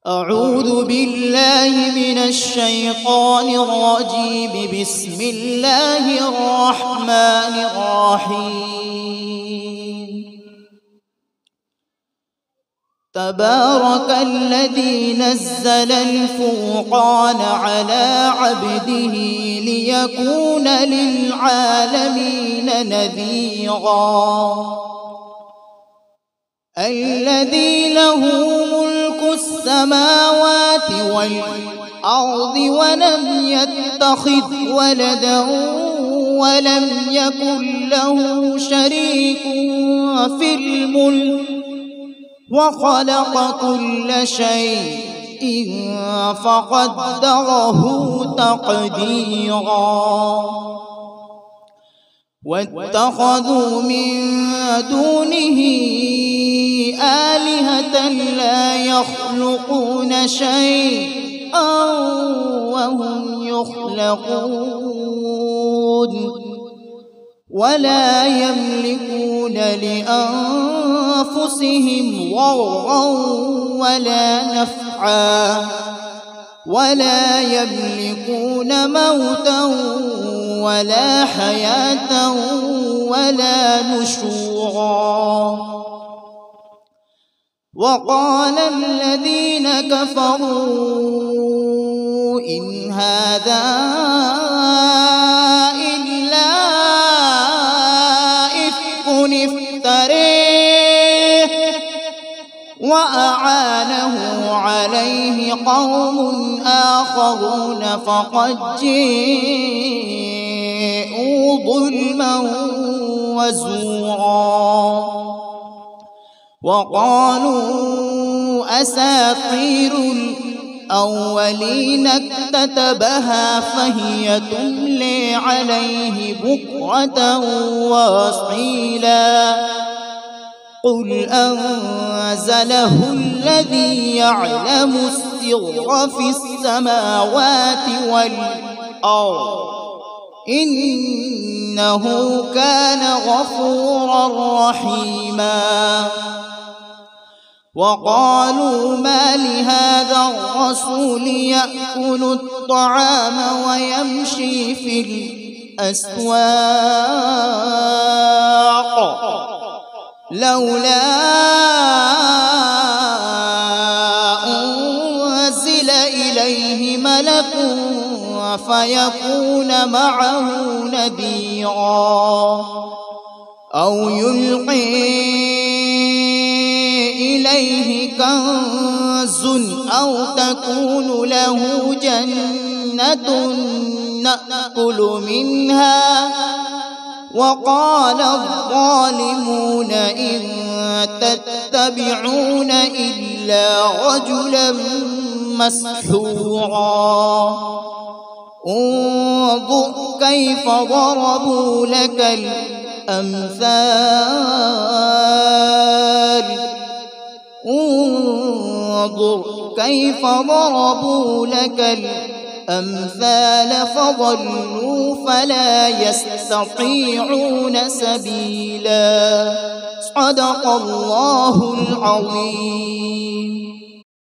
أعوذ بالله من الشيطان الرجيم. بسم الله الرحمن الرحيم. تبارك الذي نزل الفرقان على عبده ليكون للعالمين نذيرا. الذي له ملك السماوات والأرض ولم يتخذ ولدا ولم يكن له شريك في الملك وخلق كل شيء فقدره تقديرا. واتخذوا من دونه آلهة لا يخلقون شيئا وهم يخلقون ولا يملكون لأنفسهم ضرا ولا نفعا ولا يملكون موتا ولا حياة ولا نشورا. وقال الذين كفروا إن هذا إلا إفك افتريه وأعانه عليه قوم آخرون فقد جاءوا ظلما وزورا. وقالوا أساطير الأولين اكتتبها فهي تملي عليه بكرة وأصيلا. قل أنزله الذي يعلم السر في السماوات والأرض إنه كان غفورا رحيما. وقالوا ما لهذا الرسول يأكل الطعام ويمشي في الأسواق لولا أنزل إليه ملك فيكون معه نذيرا أو يلقي إليه كنز أو تكون له جنة نأكل منها. وقال الظالمون إن تتبعون إلا رجلا مسحورا. انظر كيف ضربوا لك الأمثال انظر كيف ضربوا لك الأمثال فضلوا فلا يستطيعون سبيلا. صدق الله العظيم.